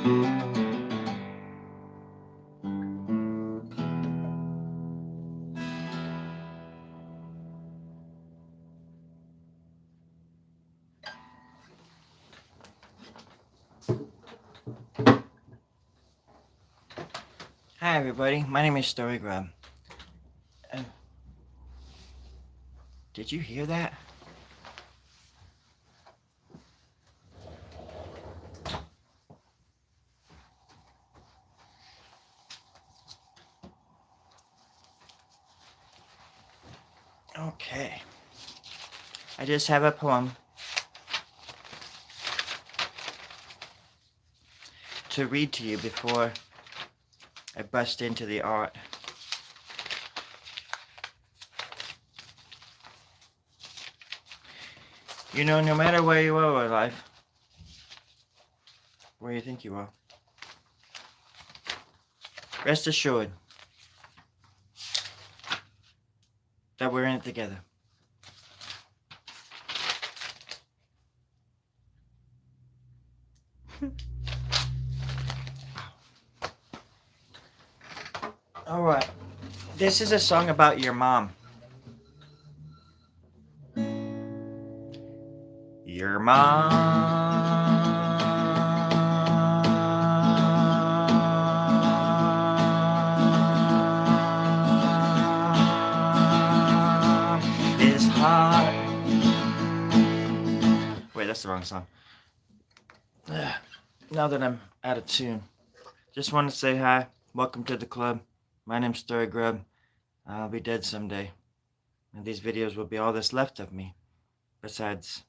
Hi everybody, my name is Story Grub. Did you hear that? Okay. I just have a poem to read to you before I bust into the art. You know, no matter where you are in life, where you think you are, rest assured that we're in it together. Alright, this is a song about your mom. Your mom is hot. Wait, that's the wrong song. Now that I'm out of tune, just want to say hi. Welcome to the club. My name's Story Grub. I'll be dead someday, and these videos will be all that's left of me. Besides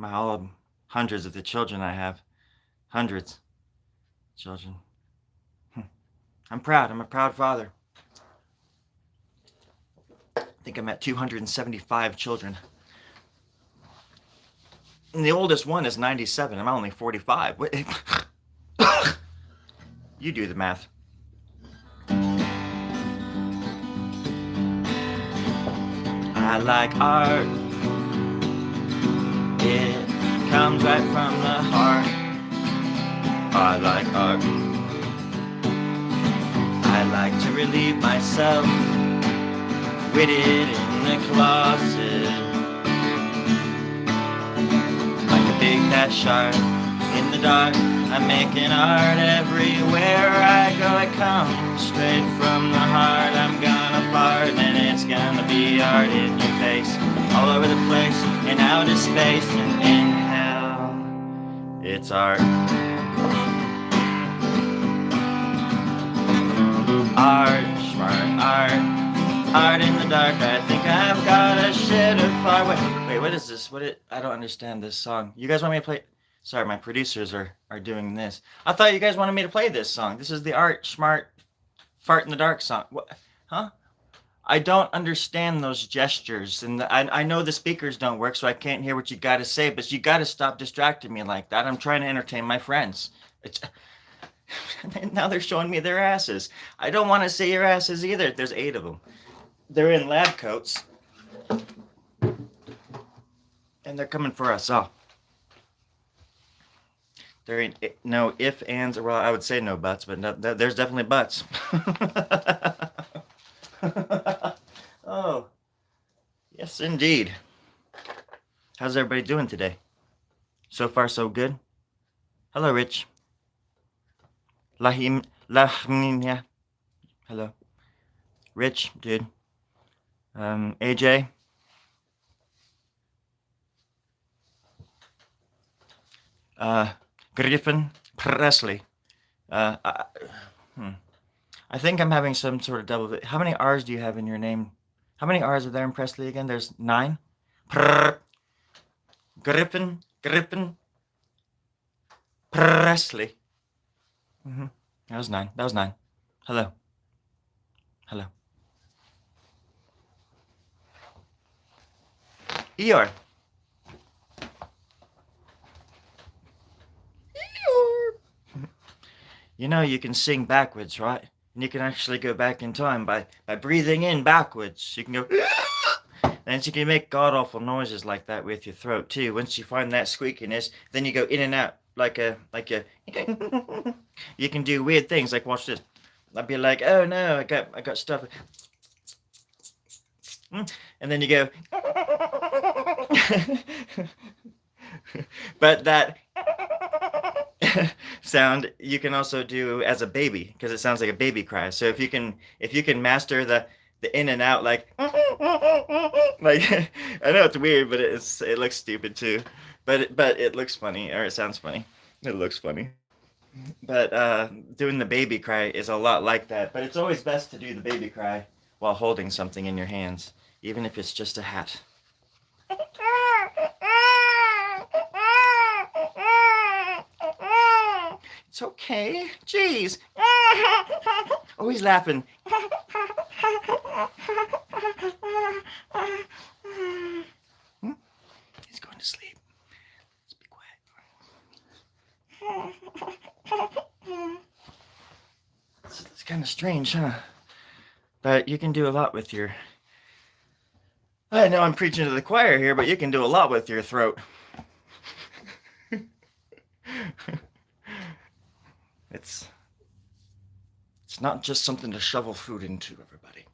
all hundreds of the children I have. Hundreds. Children. I'm proud. I'm a proud father. I think I'm at 275 children. And the oldest one is 97. I'm only 45. You do the math. I like art. It comes right from the heart. I like art. I like to relieve myself with it in the closet, like a big fat shark in the dark. I'm making art everywhere I go. It comes straight from the heart. I'm gonna fart and it's gonna be art in your face, all over the place, in outer space and in hell. It's art. Art, smart art, art in the dark. I think I've got a shit of far. Wait, what is this? I don't understand this song. You guys want me to play? Sorry, my producers are doing this. I thought you guys wanted me to play this song. This is the Art, Smart, Fart in the Dark song. What? Huh? I don't understand those gestures, and I know the speakers don't work, so I can't hear what you got to say, but you got to stop distracting me like that. I'm trying to entertain my friends. Now they're showing me their asses. I don't want to see your asses either. There's 8 of them. They're in lab coats, and they're coming for us all. There ain't no if, ands, or well, I would say no buts, but no, there's definitely buts. Oh, yes, indeed. How's everybody doing today? So far, so good. Hello, Rich. Lahim, yeah. Hello, Rich, dude. AJ. Griffin Presley. I think I'm having some sort of double. How many R's do you have in your name? How many R's are there in Presley again? There's 9. Griffin Presley. That was 9. Hello. Eeyore. You know you can sing backwards, right? And you can actually go back in time by breathing in backwards. You can go, and you can make god-awful noises like that with your throat too. Once you find that squeakiness, then you go in and out. like a you can do weird things like watch this. I'd be like, oh no, I got stuff. And then you go but that sound you can also do as a baby because it sounds like a baby cry. So if you can master the in and out like like I know it's weird, but it looks stupid too. But it looks funny or it sounds funny. It looks funny. But doing the baby cry is a lot like that. But it's always best to do the baby cry while holding something in your hands, even if it's just a hat. It's okay. Jeez. Oh, he's laughing. He's going to sleep. Let's be quiet. It's kind of strange, huh? But you can do a lot with your. I know I'm preaching to the choir here, but you can do a lot with your throat. It's not just something to shovel food into, everybody.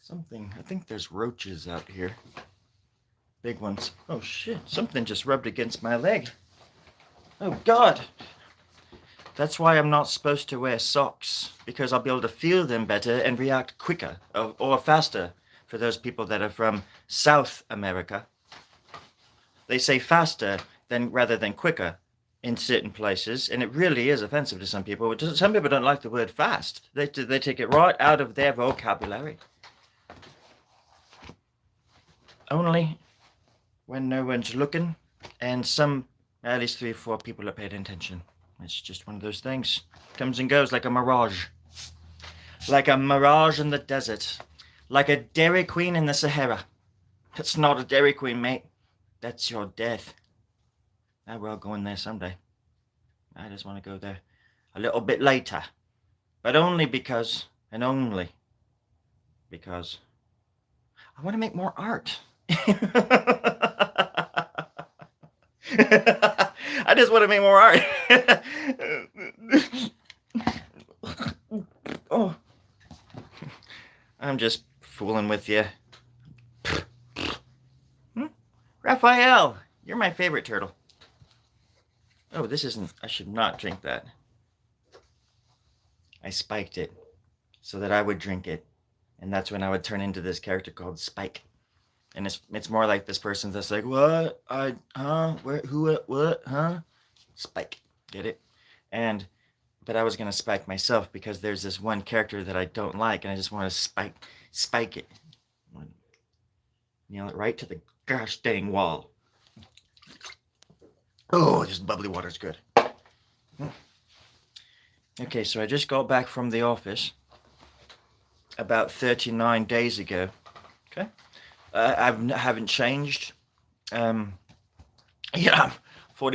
Something, I think there's roaches out here. Big ones. Oh shit, something just rubbed against my leg. Oh God. That's why I'm not supposed to wear socks, because I'll be able to feel them better and react quicker or faster for those people that are from South America. They say faster rather than quicker in certain places, and it really is offensive to some people. Some people don't like the word fast. They take it right out of their vocabulary. Only when no one's looking, and at least 3 or 4 people are paying attention. It's just one of those things. Comes and goes like a mirage. Like a mirage in the desert. Like a Dairy Queen in the Sahara. It's not a Dairy Queen, mate. That's your death. I will go in there someday. I just want to go there a little bit later. But only because I want to make more art. I just want to make more art. Oh, I'm just fooling with you. Raphael, you're my favorite turtle. Oh, this isn't. I should not drink that. I spiked it so that I would drink it, and that's when I would turn into this character called Spike. And it's more like this person that's like, what? What? Huh? Spike. Get it? But I was gonna spike myself because there's this one character that I don't like, and I just want to spike it. Nail it right to the gosh dang wall. Oh, this bubbly water's good. Okay, so I just got back from the office about 39 days ago. Okay. I haven't changed. Yeah, I'm 4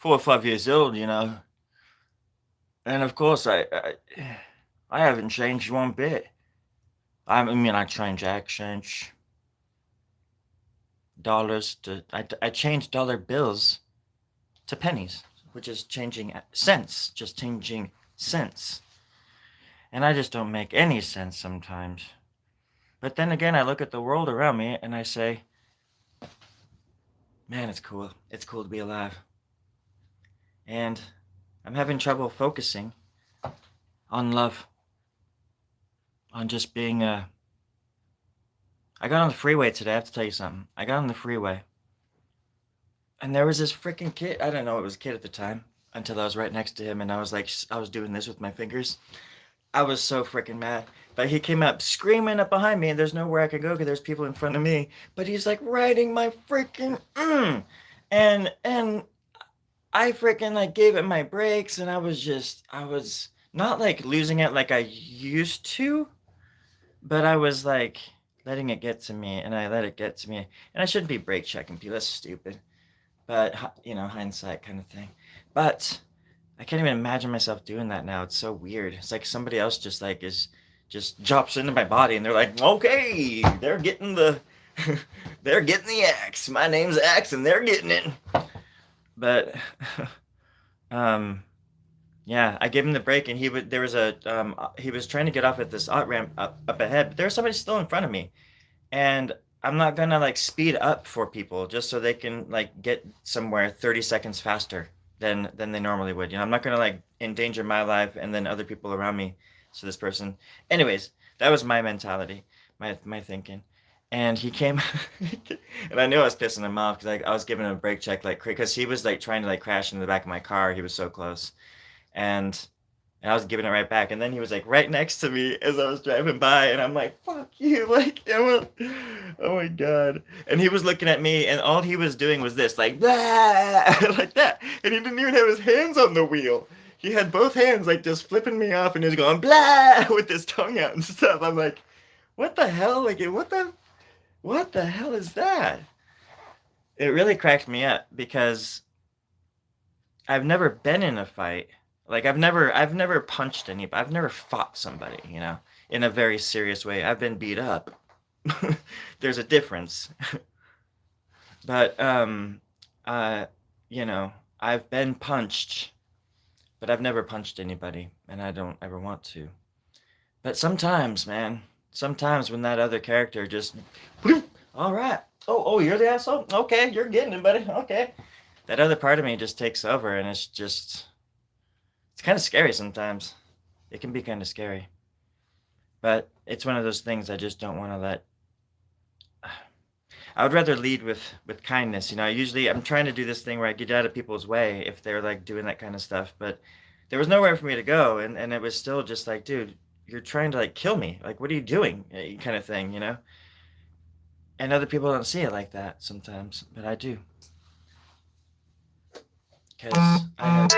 or 5 years old, and of course I haven't changed one bit. I mean, I change accents, dollars to I change dollar bills to pennies, which is changing cents, just changing cents, and I just don't make any sense sometimes. But then again, I look at the world around me and I say, man, it's cool. It's cool to be alive. And I'm having trouble focusing on love, on just being I got on the freeway today. I have to tell you something. I got on the freeway and there was this freaking kid. I don't know it was a kid at the time until I was right next to him and I was doing this with my fingers. I was so freaking mad. But he came up screaming up behind me, and there's nowhere I could go because there's people in front of me. But he's like riding my freaking and I freaking like gave it my brakes, and I was not like losing it like I used to, but I was like letting it get to me, and I let it get to me, and I shouldn't be brake checking people. That's stupid. But hindsight kind of thing. But I can't even imagine myself doing that now. It's so weird. It's like somebody else just drops into my body and they're like, okay, they're getting the They're getting the axe. My name's Axe, and they're getting it. But um, yeah, I gave him the break, and he was trying to get off at this ramp up ahead, but there was somebody still in front of me, and I'm not gonna like speed up for people just so they can like get somewhere 30 seconds faster than they normally would. You know, I'm not gonna like endanger my life and then other people around me. So this person, anyways, that was my mentality, my thinking. And he came, and I knew I was pissing him off because I was giving him a brake check like because he was like trying to like crash into the back of my car. He was so close, and I was giving it right back. And then he was like right next to me as I was driving by, and I'm like, "Fuck you!" Like, oh my god. And he was looking at me, and all he was doing was this, like, blah, like that. And he didn't even have his hands on the wheel. He had both hands like just flipping me off, and he was going blah with his tongue out and stuff. I'm like, what the hell? Like, what the hell is that? It really cracked me up because I've never been in a fight. Like I've never punched anybody. I've never fought somebody, you know, in a very serious way. I've been beat up. There's a difference. But uh you know, I've been punched, but I've never punched anybody, and I don't ever want to. But sometimes, man, sometimes when that other character just all right. Oh, you're the asshole? Okay, you're getting it, buddy. Okay. That other part of me just takes over, and it's kind of scary sometimes. It can be kind of scary. But it's one of those things I just don't want to let. I would rather lead with kindness. You know, usually I'm trying to do this thing where I get out of people's way if they're like doing that kind of stuff. But there was nowhere for me to go, and it was still just like, dude, you're trying to like kill me. Like, what are you doing? Kind of thing, you know. And other people don't see it like that sometimes, but I do, because I have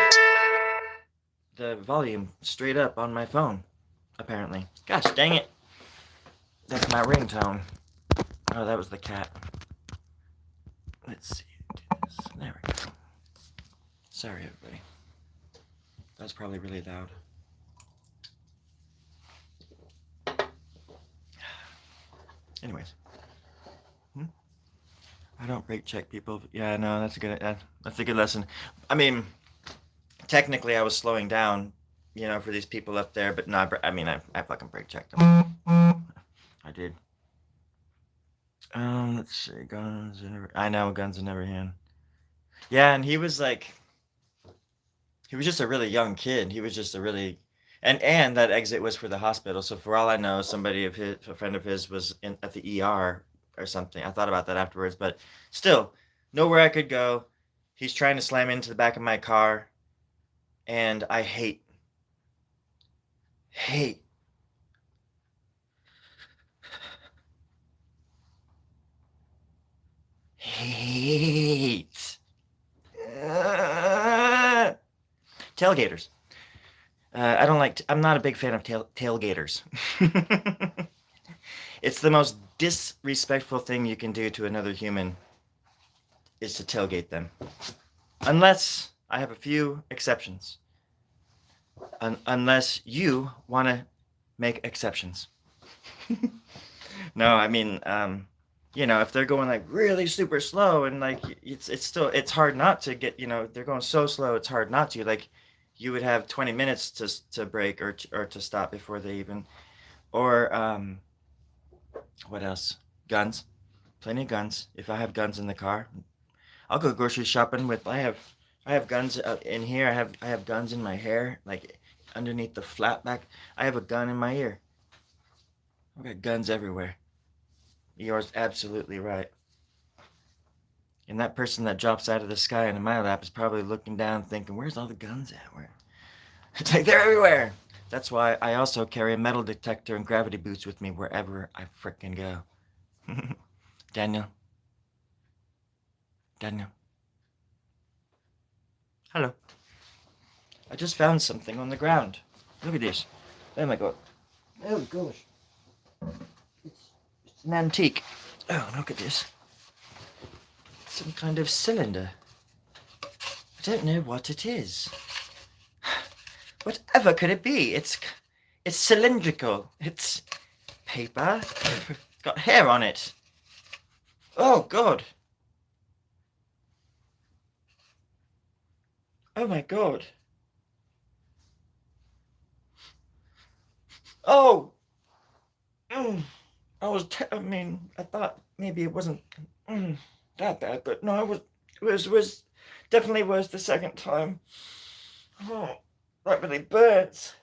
the volume straight up on my phone, apparently. Gosh dang it. That's my ringtone. Oh, that was the cat. Let's see. There we go. Sorry, everybody. That was probably really loud. Anyways. I don't brake check people. Yeah, no, that's a good lesson. I mean, technically I was slowing down, you know, for these people up there, but not. I mean, I fucking brake checked them. I did. Let's see, guns in every. I know guns in every hand. Yeah, and he was like, he was just a really young kid. He was just a really, and that exit was for the hospital. So for all I know, somebody of his, a friend of his, was in at the ER or something. I thought about that afterwards, but still, nowhere I could go. He's trying to slam into the back of my car, and I hate hate uh, tailgaters. I don't like. I'm not a big fan of tailgaters. It's the most disrespectful thing you can do to another human is to tailgate them. Unless I have a few exceptions. Unless you want to make exceptions. No, I mean, you know, if they're going like really super slow and like it's still it's hard not to get, you know, they're going so slow it's hard not to, like you would have 20 minutes to break or to stop before they even or what else? Guns. Plenty of guns. If I have guns in the car, I'll go grocery shopping with I have guns in here. I have guns in my hair, like underneath the flat back. I have a gun in my ear. I've got guns everywhere. You're absolutely right. And that person that drops out of the sky into my lap is probably looking down thinking, where's all the guns at? Where? It's like they're everywhere. That's why I also carry a metal detector and gravity boots with me wherever I frickin' go. Daniel. Daniel. Hello. I just found something on the ground. Look at this. Oh my god. Oh gosh. It's an antique. Oh, look at this. It's some kind of cylinder. I don't know what it is. Whatever could it be? It's cylindrical. It's paper. It's got hair on it. Oh, God. Oh, my God. Oh! Mm. I mean, I thought maybe it wasn't that bad, but no, it was definitely worse the second time. Oh, that really burns.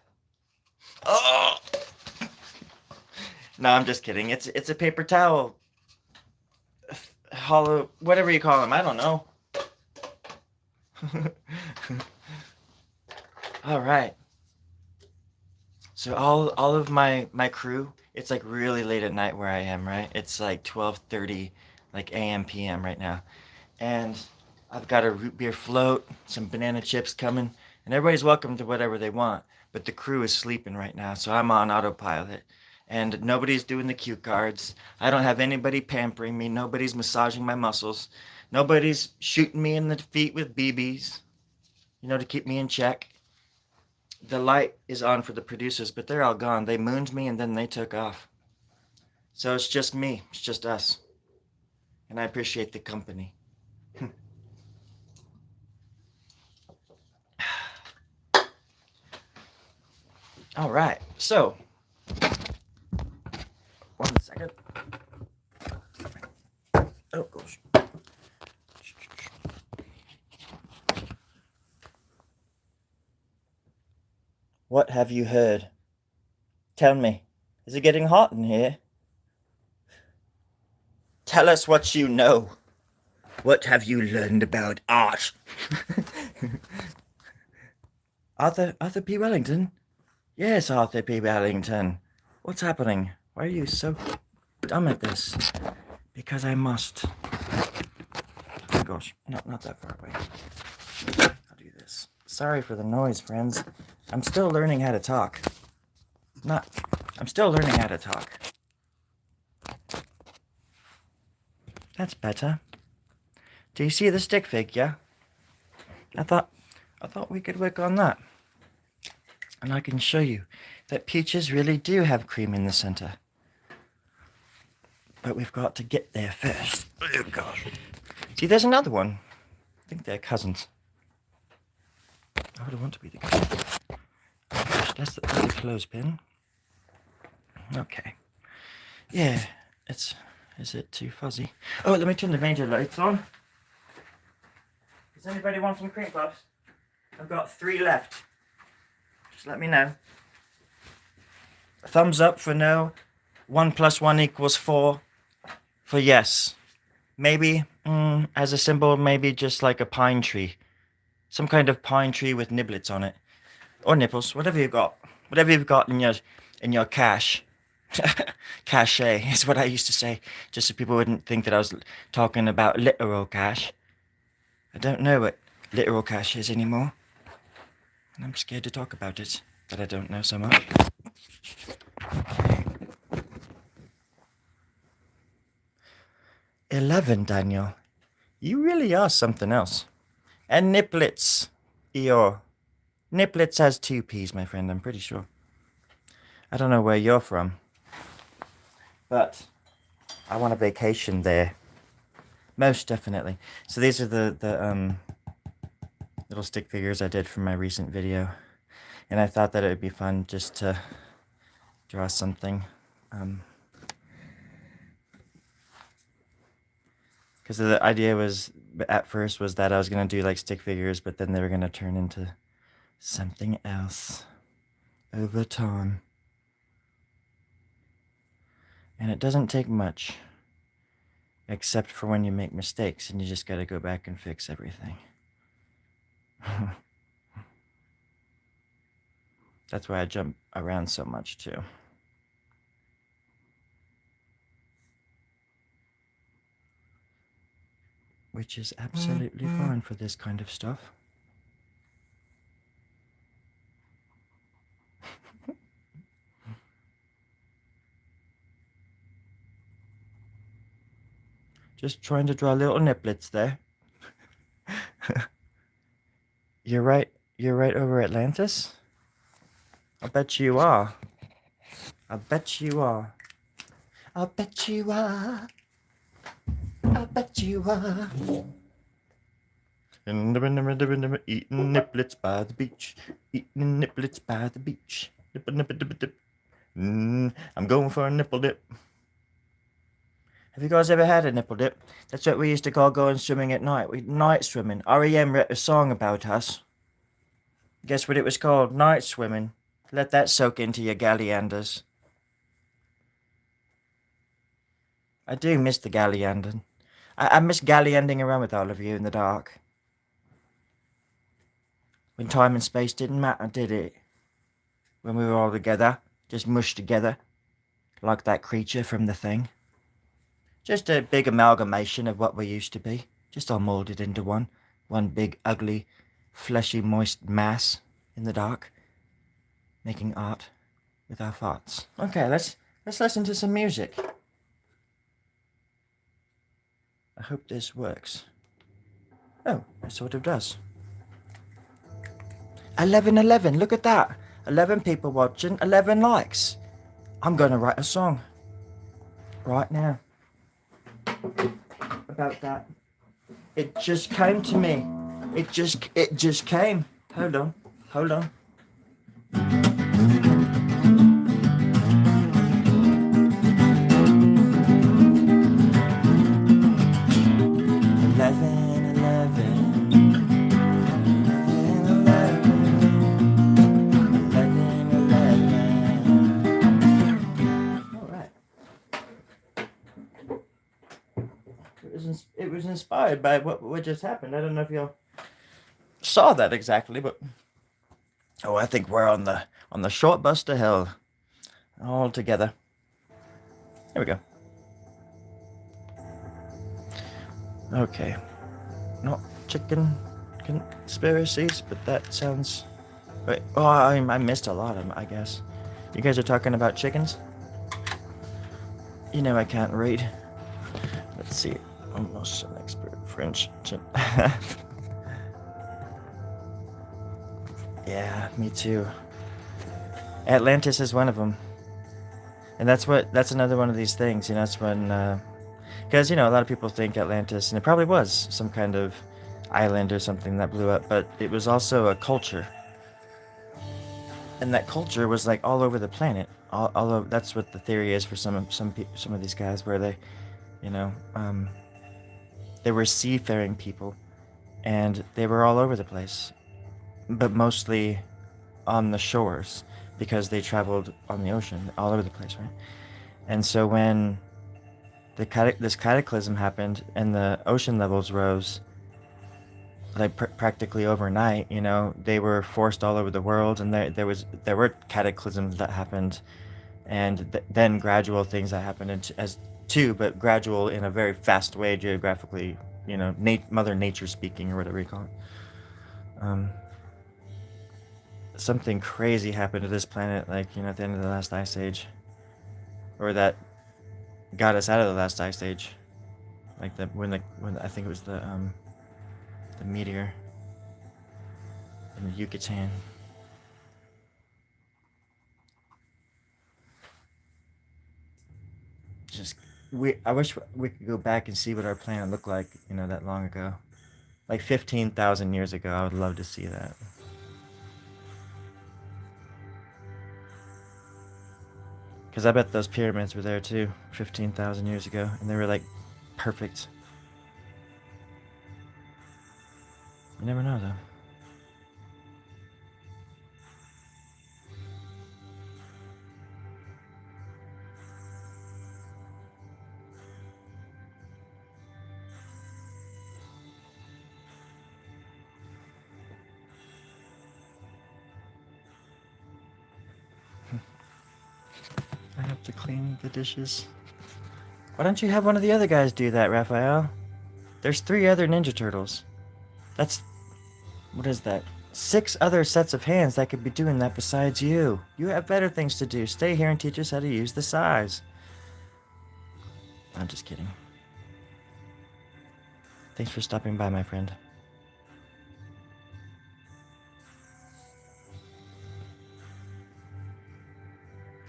Oh! No, I'm just kidding. It's a paper towel. Hollow, whatever you call them. I don't know. All right. So all of my crew, it's like really late at night where I am, right? It's like 12:30 like AM PM right now. And I've got a root beer float, some banana chips coming, and everybody's welcome to whatever they want. But the crew is sleeping right now, so I'm on autopilot. And nobody's doing the cue cards. I don't have anybody pampering me. Nobody's massaging my muscles. Nobody's shooting me in the feet with BBs, to keep me in check. The light is on for the producers, but they're all gone. They mooned me and then they took off. So it's just me. It's just us. And I appreciate the company. All right. So, 1 second. Oh, gosh. What have you heard? Tell me. Is it getting hot in here? Tell us what you know. What have you learned about art? Arthur P. Wellington? Yes, Arthur P. Wellington. What's happening? Why are you so dumb at this? Because I must. Oh gosh, not that far away. I'll do this. Sorry for the noise, friends. I'm still learning how to talk. I'm still learning how to talk. That's better. Do you see the stick figure? I thought we could work on that. And I can show you that peaches really do have cream in the center. But we've got to get there first. Oh gosh. See, there's another one. I think they're cousins. I would want to be the cousin. Oh gosh, that's the clothespin. Okay. Yeah, is it too fuzzy? Oh, let me turn the major lights on. Does anybody want some cream puffs? I've got 3 left. Just let me know. Thumbs up for no. 1 + 1 = 4 for yes. Maybe, as a symbol, maybe just like a pine tree. Some kind of pine tree with niblets on it. Or nipples, whatever you've got. Whatever you've got in your cache. Cache is what I used to say, just so people wouldn't think that I was talking about literal cash. I don't know what literal cash is anymore. And I'm scared to talk about it, that I don't know so much. Okay. 11, Daniel. You really are something else. And Niplets, Eeyore. Niplets has 2 P's, my friend, I'm pretty sure. I don't know where you're from, but I want a vacation there. Most definitely. So these are the little stick figures I did from my recent video. And I thought that it would be fun just to draw something. Because the idea was, at first, was that I was going to do like stick figures, but then they were going to turn into something else over time. And it doesn't take much, except for when you make mistakes and you just got to go back and fix everything. That's why I jump around so much too. Which is absolutely fine for this kind of stuff. Just trying to draw little niplets there. You're right over Atlantis? I bet you are. I bet you are. I bet you are. bet you are. Eating niblets by the beach. Eating niblets by the beach. Nipple, nipple, dip, dip. I'm going for a nipple dip. Have you guys ever had a nipple dip? That's what we used to call going swimming at night. We night swimming. REM wrote a song about us. Guess what it was called? Night swimming. Let that soak into your galleanders. I do miss the galleanding. I miss galleanding around with all of you in the dark. When time and space didn't matter, did it? When we were all together, just mushed together, like that creature from The Thing. Just a big amalgamation of what we used to be, just all molded into one big, ugly, fleshy, moist mass in the dark, making art with our thoughts. Okay, let's listen to some music. I hope this works. Oh, it sort of does. 11, look at that. 11 people watching, 11 likes. I'm gonna write a song right now about that. It just came to me. It just came. Hold on. 11. All right. It was inspired by what just happened. I don't know if y'all saw that exactly, but I think we're on the short bus to hell, all together. Here we go. Okay, not chicken conspiracies, but that sounds. Wait, I missed a lot of them, I guess. You guys are talking about chickens? You know I can't read. Let's see. Almost an expert French. Yeah, me too. Atlantis is one of them. And that's another one of these things, that's when, because, a lot of people think Atlantis, and it probably was some kind of island or something that blew up, but it was also a culture. And that culture was like all over the planet. All over, that's what the theory is for some of these guys, where they, they were seafaring people, and they were all over the place, but mostly on the shores, because they traveled on the ocean all over the place, right? And so when this cataclysm happened and the ocean levels rose, like practically overnight, they were forced all over the world, and there were cataclysms that happened, and then gradual things that happened as too, but gradual in a very fast way geographically, Mother Nature speaking, or whatever you call it. Something crazy happened to this planet, like, at the end of the last ice age, or that got us out of the last ice age, like when I think it was the meteor in the Yucatan. I wish we could go back and see what our planet looked like, that long ago, like 15,000 years ago. I would love to see that. Because I bet those pyramids were there too, 15,000 years ago, and they were like perfect. You never know, though. I have to clean the dishes. Why don't you have one of the other guys do that, Raphael? There's 3 other Ninja Turtles. What is that? 6 other sets of hands that could be doing that besides you. You have better things to do. Stay here and teach us how to use the size. I'm just kidding. Thanks for stopping by, my friend.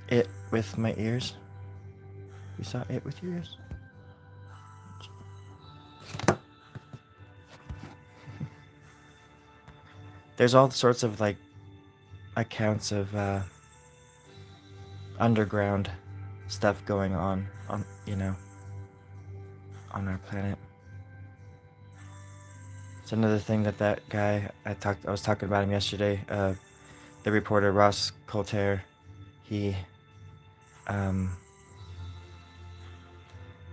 It with my ears? You saw it with your ears? there's all sorts of like accounts of underground stuff going on on our planet. It's another thing that guy I was talking about him yesterday. The reporter Ross Coulter, he um,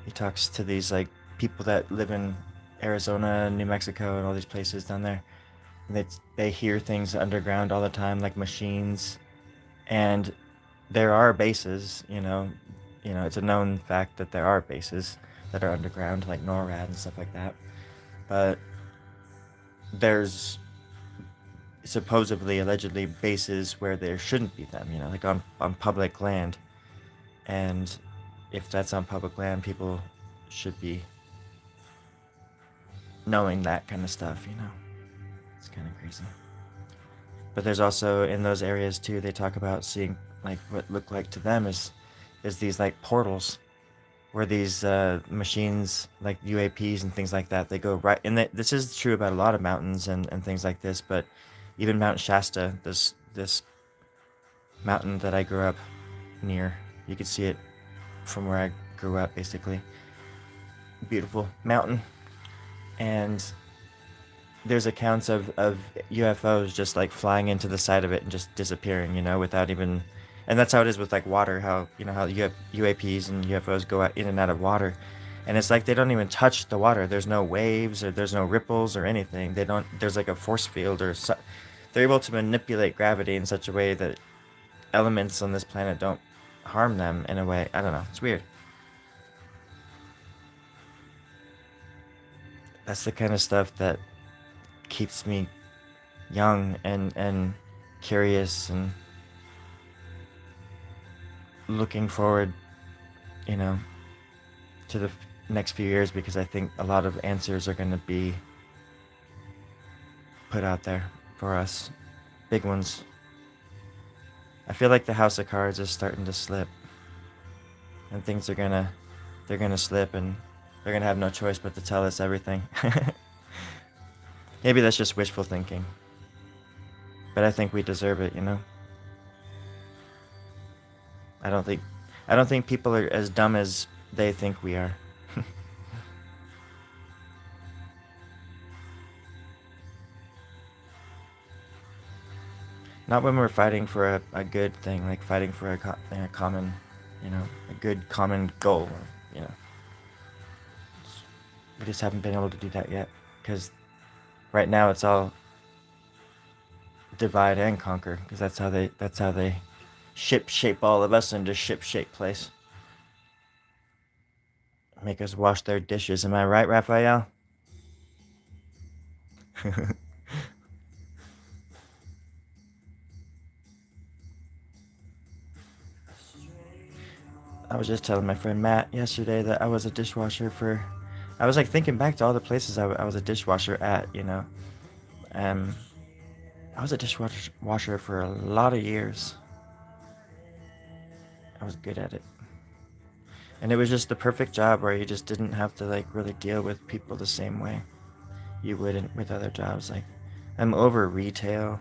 he talks to these like people that live in Arizona, New Mexico, and all these places down there. And they hear things underground all the time, like machines, and there are bases. It's a known fact that there are bases that are underground, like NORAD and stuff like that. But there's supposedly, allegedly, bases where there shouldn't be them. Like on public land, and if that's on public land, people should be knowing that kind of stuff. It's kind of crazy. But there's also in those areas too. They talk about seeing like what look like to them is these like portals where these machines like UAPs and things like that, they go right. And this is true about a lot of mountains and things like this. But even Mount Shasta, this mountain that I grew up near, you could see it from where I grew up, basically. Beautiful mountain, and there's accounts of UFOs just like flying into the side of it and just disappearing, without even. And that's how it is with like water. How you have UAPs and UFOs go out in and out of water, and it's like they don't even touch the water. There's no waves or there's no ripples or anything. They don't. There's like a force field they're able to manipulate gravity in such a way that elements on this planet don't harm them in a way. I don't know. It's weird. That's the kind of stuff that keeps me young and curious and looking forward, you know, to the next few years, because I think a lot of answers are going to be put out there for us. Big ones. I feel like the house of cards is starting to slip, and things are they're gonna slip, and they're gonna have no choice but to tell us everything. Maybe that's just wishful thinking, but I think we deserve it, you know? I don't think I don't think people are as dumb as they think we are. Not when we're fighting for a good thing, like fighting for a common, a good common goal. You know, we just haven't been able to do that yet, because right now it's all divide and conquer, because that's how they ship shape all of us into ship shape place. Make us wash their dishes. Am I right, Raphael? I was just telling my friend Matt yesterday that I was a dishwasher for. I was like thinking back to all the places I was a dishwasher at, Um, I was a dishwasher for a lot of years. I was good at it. And it was just the perfect job where you just didn't have to like really deal with people the same way you would with other jobs. Like, I'm over retail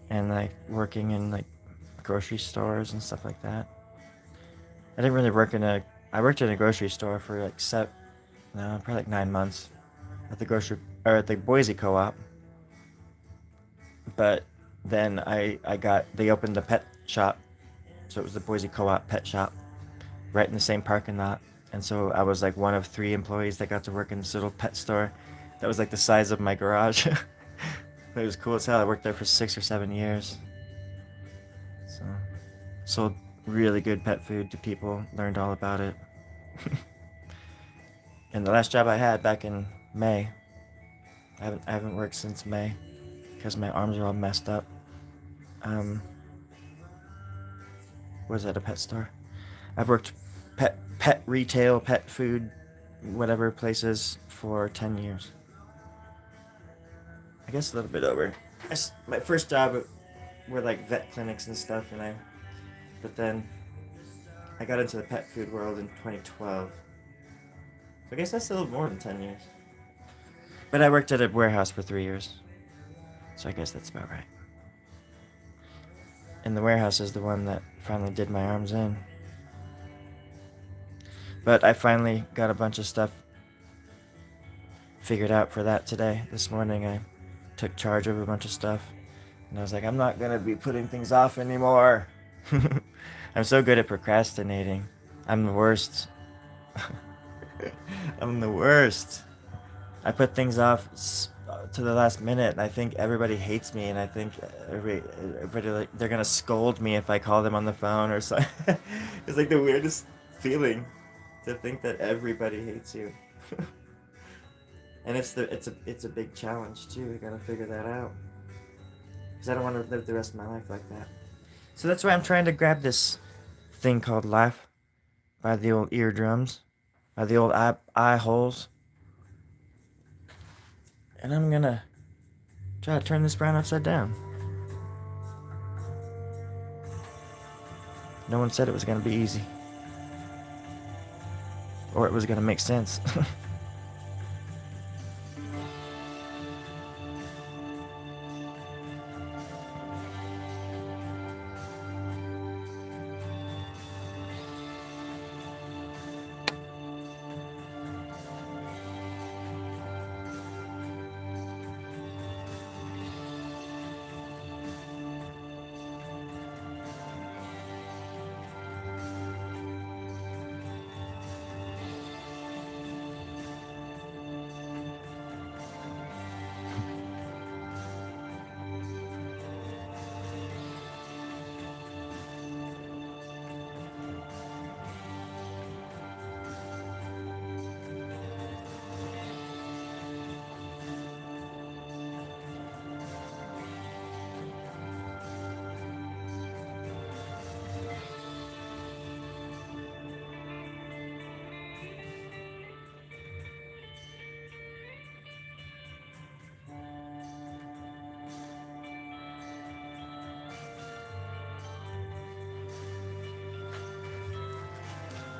and like working in like grocery stores and stuff like that. I didn't really work I worked in a grocery store for like no, probably like 9 months at the at the Boise Co-op. But then they opened a pet shop, so it was the Boise Co-op pet shop, right in the same parking lot. And so I was like one of 3 employees that got to work in this little pet store that was like the size of my garage. It was cool as hell. I worked there for 6 or 7 years. So, sold really good pet food to people, learned all about it. And the last job I had back in May, I haven't worked since May because my arms are all messed up. Um, was at a pet store. I've worked pet retail, pet food, whatever places for 10 years. I guess a little bit over. My first job were like vet clinics and stuff, but then I got into the pet food world in 2012. So I guess that's a little more than 10 years. But I worked at a warehouse for 3 years. So I guess that's about right. And the warehouse is the one that finally did my arms in. But I finally got a bunch of stuff figured out for that today. This morning I took charge of a bunch of stuff. And I was like, I'm not going to be putting things off anymore. I'm so good at procrastinating. I'm the worst. I'm the worst. I put things off to the last minute, and I think everybody hates me, and I think everybody like they're gonna scold me if I call them on the phone or something. It's like the weirdest feeling to think that everybody hates you. And it's a big challenge too. We gotta figure that out, because I don't want to live the rest of my life like that. So that's why I'm trying to grab this thing called life by the old eardrums, by the old eye holes. And I'm gonna try to turn this brown upside down. No one said it was gonna be easy. Or it was gonna make sense.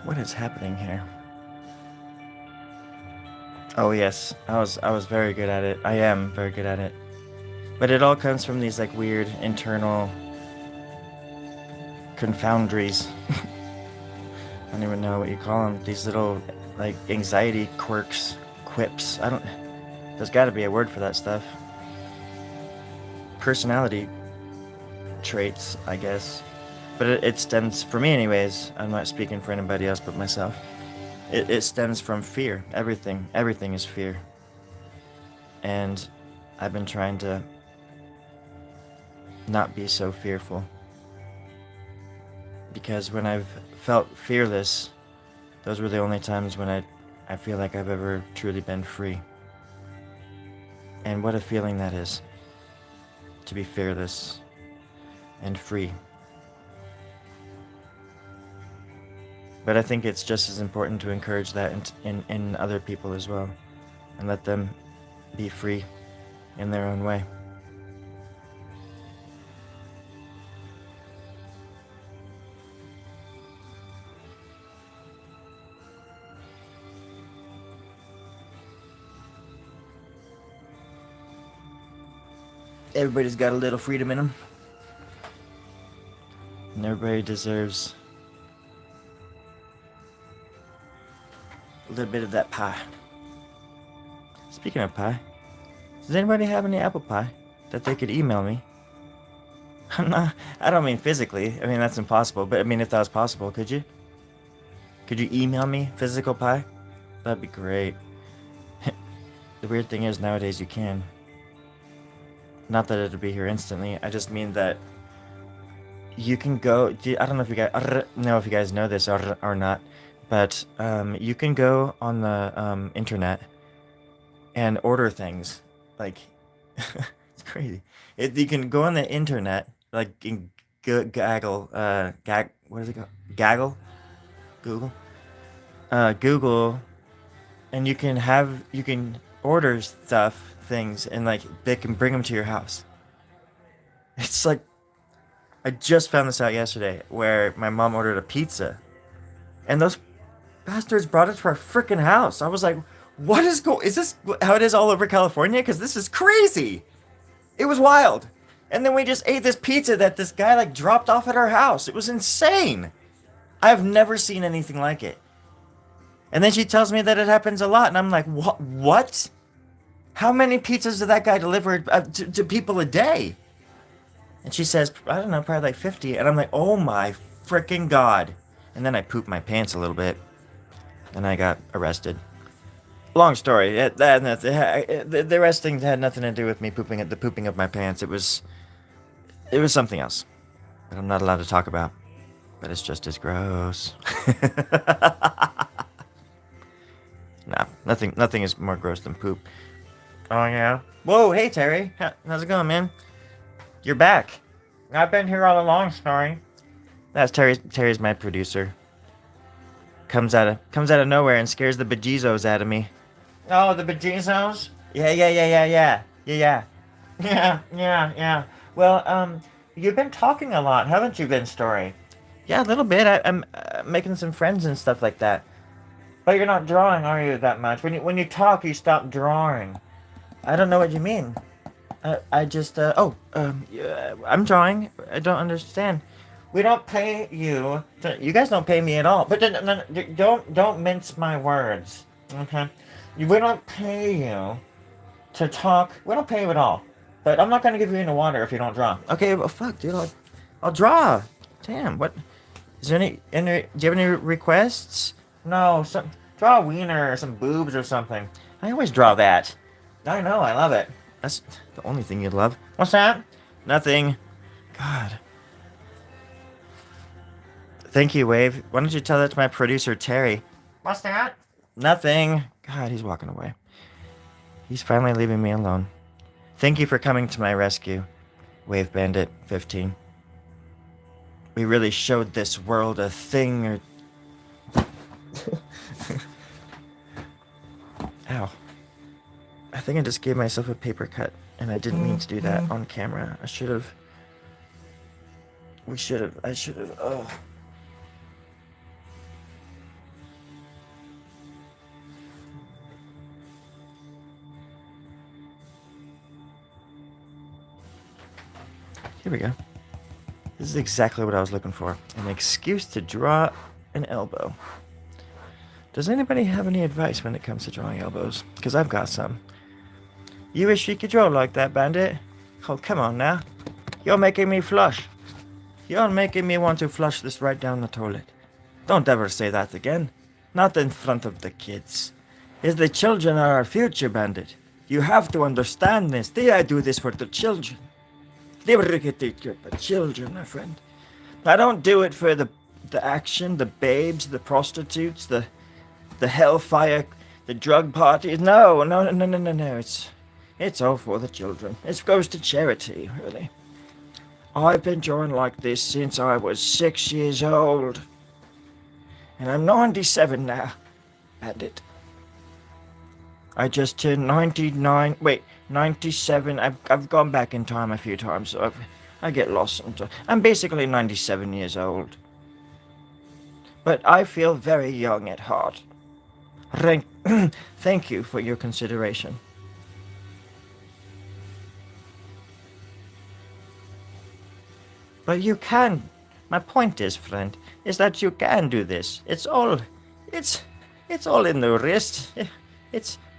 What is happening here? Oh yes, I was very good at it. I am very good at it. But it all comes from these like weird internal confoundries. I don't even know what you call them. These little like anxiety quirks, quips. I don't. There's got to be a word for that stuff. Personality traits, I guess. But it stems, for me anyways, I'm not speaking for anybody else but myself. It stems from fear. Everything is fear. And I've been trying to not be so fearful. Because when I've felt fearless, those were the only times when I feel like I've ever truly been free. And what a feeling that is, to be fearless and free. But I think it's just as important to encourage that in other people as well, and let them be free in their own way. Everybody's got a little freedom in them, and everybody deserves a little bit of that pie. Speaking of pie, does anybody have any apple pie that they could email me? I don't mean physically. I mean, that's impossible. But I mean, if that was possible, could you? Could you email me physical pie? That'd be great. The weird thing is, nowadays you can. Not that it'll be here instantly. I just mean that you can go. I don't know if you guys know this or not, but you can go on the internet and order things. Like, it's crazy. You can go on the internet, like in Gaggle, what is it called? Gaggle, Google, and you can order things, and like they can bring them to your house. It's like, I just found this out yesterday, where my mom ordered a pizza, and those bastards brought it to our freaking house. I was like, is this how it is all over California? Because this is crazy. It was wild. And then we just ate this pizza that this guy like dropped off at our house. It was insane. I've never seen anything like it. And then she tells me that it happens a lot, and I'm like, what? What? How many pizzas did that guy deliver to people a day? And she says, I don't know, probably like 50. And I'm like, oh my freaking God. And then I pooped my pants a little bit. And I got arrested. Long story. The arresting had nothing to do with me pooping the pooping of my pants. It was something else that I'm not allowed to talk about. But it's just as gross. Nah, nothing is more gross than poop. Oh yeah. Whoa, hey Terry. How's it going, man? You're back. I've been here all along, Snorri. That's Terry. Terry's my producer. Comes out of nowhere and scares the bejesus out of me. Oh, the bejesus? Yeah. Well, you've been talking a lot, haven't you, been, Story? Yeah, a little bit. I'm making some friends and stuff like that. But you're not drawing, are you, that much? When you talk, you stop drawing. I don't know what you mean. I'm drawing. I don't understand. We don't pay you. You guys don't pay me at all. But don't mince my words, okay? We don't pay you to talk. We don't pay you at all. But I'm not gonna give you any water if you don't draw. Okay, well, fuck, dude. I'll draw. Damn. What? Is there any? Do you have any requests? No. Draw a wiener or some boobs or something. I always draw that. I know. I love it. That's the only thing you'd love. What's that? Nothing. God. Thank you, Wave. Why don't you tell that to my producer, Terry? What's that? Nothing. God, he's walking away. He's finally leaving me alone. Thank you for coming to my rescue, Wave Bandit 15. We really showed this world a thing or... Ow. I think I just gave myself a paper cut, and I didn't mean to do that on camera. I should have... Oh. Here we go. This is exactly what I was looking for. An excuse to draw an elbow. Does anybody have any advice when it comes to drawing elbows? Because I've got some. You wish you could draw like that, Bandit? Oh, come on now. You're making me flush. You're making me want to flush this right down the toilet. Don't ever say that again. Not in front of the kids. The children are our future, Bandit. You have to understand this. I do this for the children. The children, my friend. I don't do it for the action, the babes, the prostitutes, the hellfire, the drug parties. No. It's all for the children. It goes to charity, really. I've been drawing like this since I was 6 years old. And I'm 97 now. Bandit. I just turned 97. I've gone back in time a few times, so I get lost sometimes. I'm basically 97 years old. But I feel very young at heart. Thank you for your consideration. But you can. My point is, friend, is that you can do this. It's all in the wrist.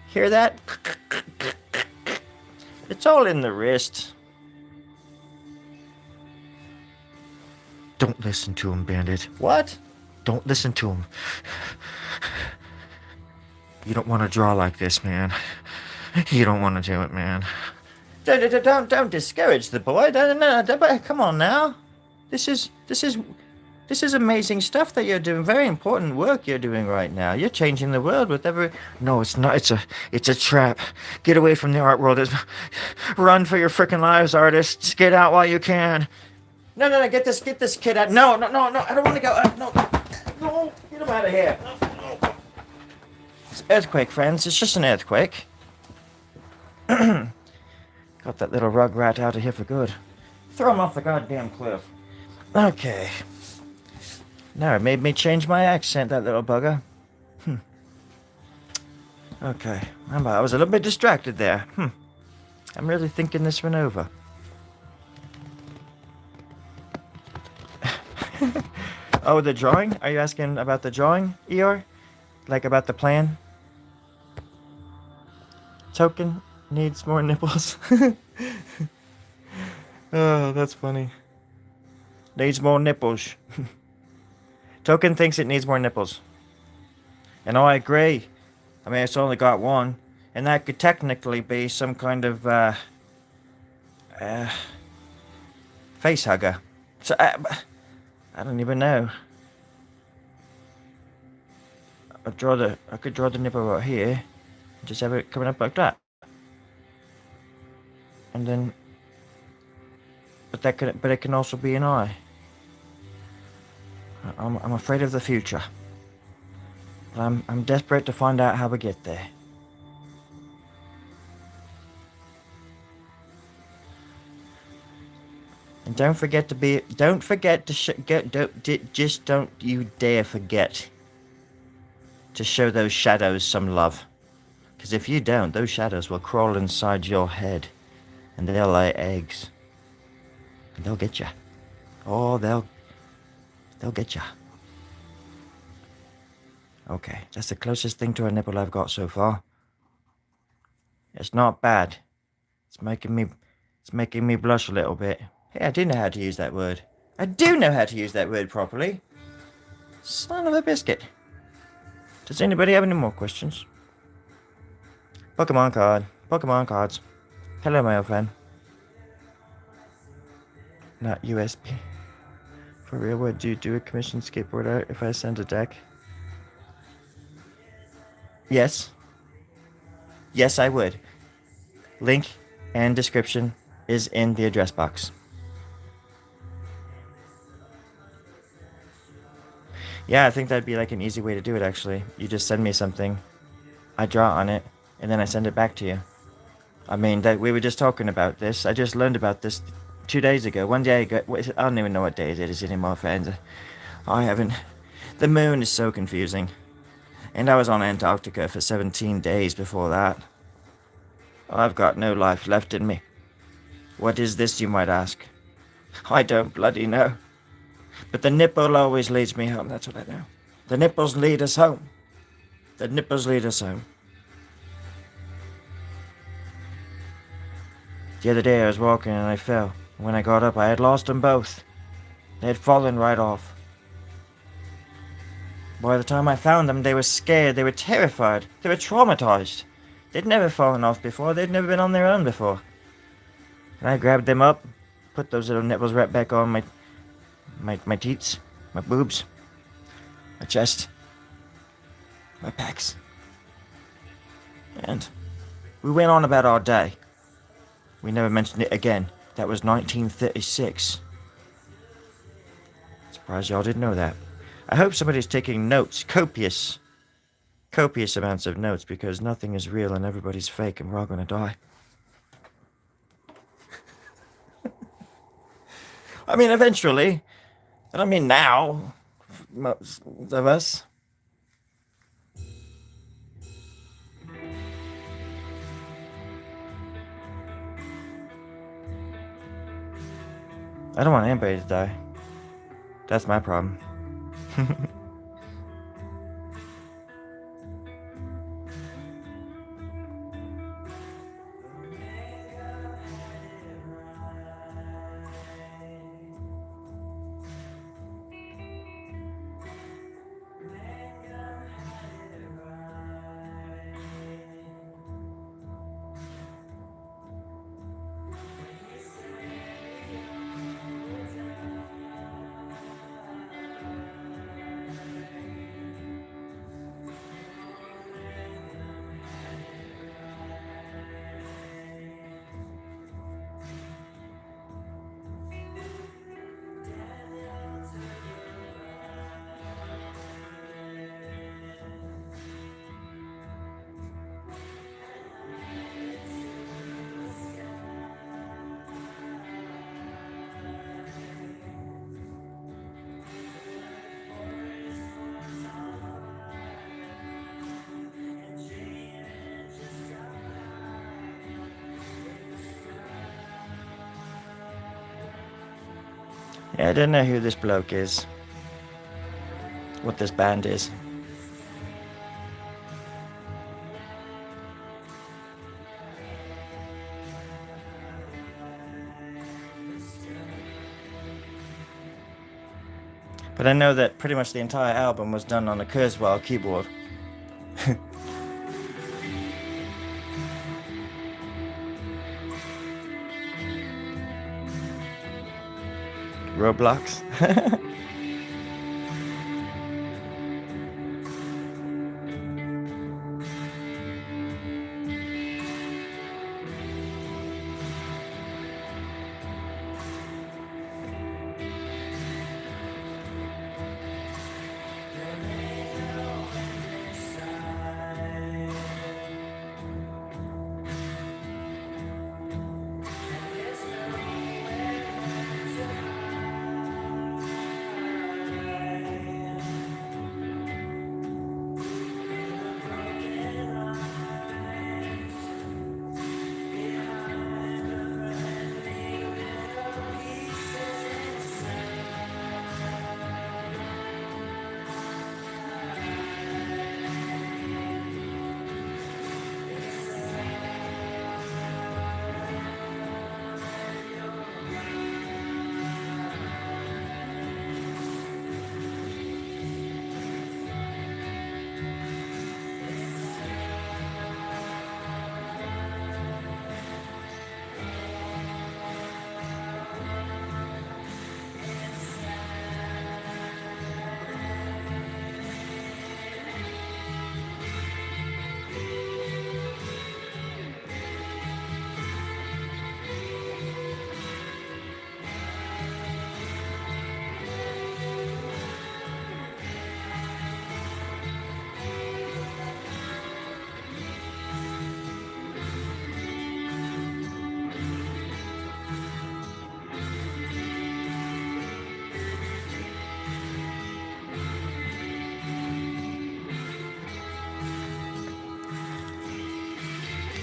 Hear that? It's all in the wrist. Don't listen to him, Bandit. What? Don't listen to him. You don't want to draw like this, man. You don't want to do it, man. Don't discourage the boy. Come on now. This is amazing stuff that you're doing. Very important work you're doing right now. You're changing the world with every... No, it's not. It's a trap. Get away from the art world. Run for your freaking lives, artists. Get out while you can. No. Get this kid out. No. I don't want to go. No. Get him out of here. No. It's an earthquake, friends. It's just an earthquake. Got that little rugrat out of here for good. Throw him off the goddamn cliff. Okay. Now it made me change my accent, that little bugger. Okay. I was a little bit distracted there. I'm really thinking this one over. Oh, the drawing? Are you asking about the drawing, Eeyore? Like about the plan? Token needs more nipples. Oh, that's funny. Needs more nipples. Token thinks it needs more nipples. And I agree. I mean, it's only got one. And that could technically be some kind of, uh, face hugger. So, I don't even know. I could draw the nipple right here. Just have it coming up like that. And then, but it can also be an eye. I'm afraid of the future. But I'm desperate to find out how we get there. And don't forget to just don't you dare forget to show those shadows some love. Because if you don't, those shadows will crawl inside your head and they'll lay eggs. And they'll get you. Oh, they'll get you. Okay, that's the closest thing to a nipple I've got so far. It's not bad. It's making me blush a little bit. Hey, I do know how to use that word. I do know how to use that word properly. Son of a biscuit. Does anybody have any more questions? Pokemon card. Pokemon cards. Hello, my old friend. Not USB. For real, would you do a commission skateboard art if I send a deck? Yes. Yes, I would. Link and description is in the address box. Yeah, I think that'd be like an easy way to do it, actually. You just send me something, I draw on it, and then I send it back to you. I mean, that we were just talking about this. I just learned about this 2 days ago. One day ago. I don't even know what day it is anymore, friends. I haven't. The moon is so confusing. And I was on Antarctica for 17 days before that. I've got no life left in me. What is this, you might ask? I don't bloody know. But the nipple always leads me home, that's what I know. The nipples lead us home. The nipples lead us home. The other day I was walking and I fell. When I got up, I had lost them both. They had fallen right off. By the time I found them, they were scared, they were terrified, they were traumatized. They'd never fallen off before, they'd never been on their own before. And I grabbed them up, put those little nipples right back on my teats, my boobs, my chest, my pecs. And we went on about our day. We never mentioned it again. That was 1936. Surprised y'all didn't know that. I hope somebody's taking notes, copious amounts of notes, because nothing is real and everybody's fake and we're all gonna die. I mean, eventually. I don't mean now, most of us. I don't want anybody to die. That's my problem. Yeah, I don't know who this bloke is, what this band is. But I know that pretty much the entire album was done on a Kurzweil keyboard. Roblox.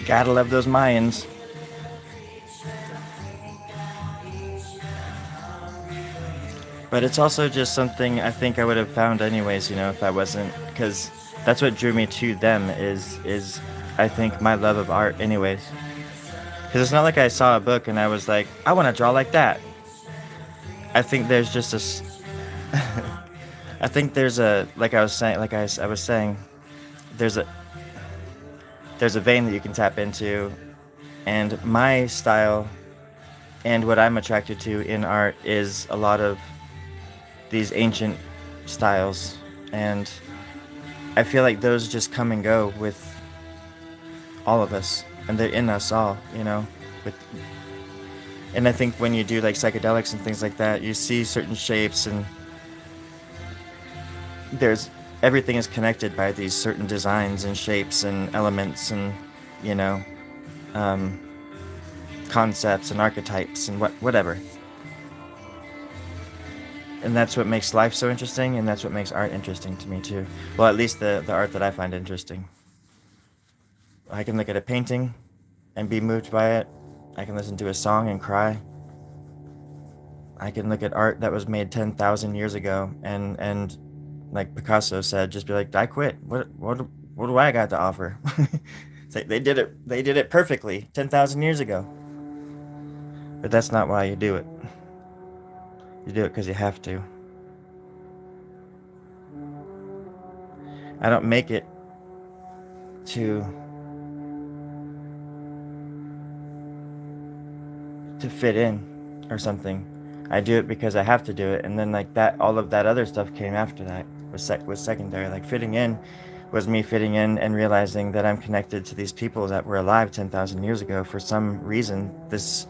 Gotta love those Mayans. But it's also just something I think I would have found anyways, if I wasn't, because that's what drew me to them is I think my love of art anyways. Because it's not like I saw a book and I was like, I want to draw like that. I think there's just I think there's a, like I was saying, I was saying, there's a there's a vein that you can tap into, and my style and what I'm attracted to in art is a lot of these ancient styles, and I feel like those just come and go with all of us, and they're in us all, with and I think when you do like psychedelics and things like that, you see certain shapes, and there's everything is connected by these certain designs and shapes and elements and you know um, concepts and archetypes and whatever. And that's what makes life so interesting, and that's what makes art interesting to me too. Well, at least the art that I find interesting. I can look at a painting and be moved by it. I can listen to a song and cry. I can look at art that was made 10,000 years ago and like Picasso said, just be like, I quit. What do I got to offer? It's like they did it perfectly 10,000 years ago. But that's not why you do it. You do it because you have to. I don't make it to fit in or something. I do it because I have to do it, and then like that, all of that other stuff came after that. Was secondary. Like fitting in was me fitting in and realizing that I'm connected to these people that were alive 10,000 years ago. For some reason, this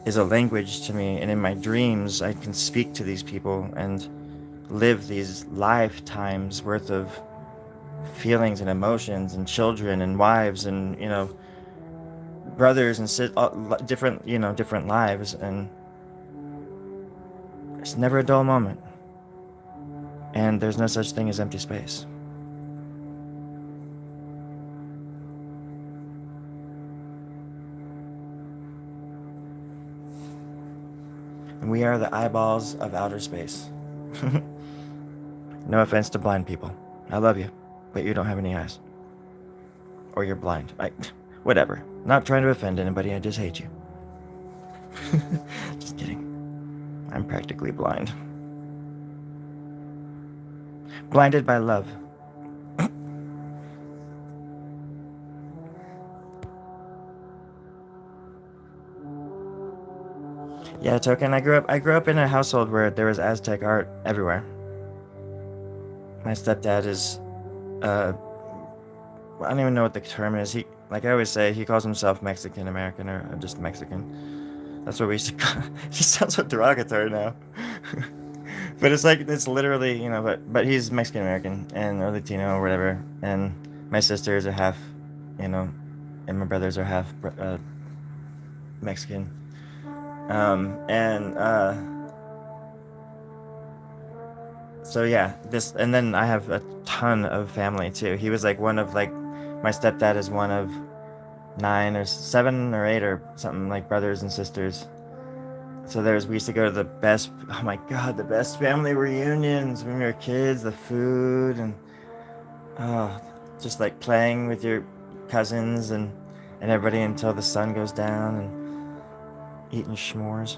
is a language to me, and in my dreams, I can speak to these people and live these lifetimes worth of feelings and emotions and children and wives and brothers and different different lives, and it's never a dull moment, and there's no such thing as empty space. And we are the eyeballs of outer space. No offense to blind people. I love you, but you don't have any eyes. Or you're blind. Whatever. Not trying to offend anybody, I just hate you. Just kidding. I'm practically blind. Blinded by love. Yeah, Token. I grew up in a household where there was Aztec art everywhere. My stepdad is uh I don't even know what the term is. He, like I always say, he calls himself Mexican American or just Mexican. That's what we used to call. It just sounds so derogatory now. But it's like it's literally, but he's Mexican American and or Latino or whatever. And my sisters are half, you know, and my brothers are half Mexican. And So yeah, this and then I have a ton of family too. He was like one of like my stepdad is one of nine or seven or eight or something like brothers and sisters. So we used to go to the best, oh my god, the best family reunions when we were kids, the food and oh, just like playing with your cousins and everybody until the sun goes down and eating s'mores.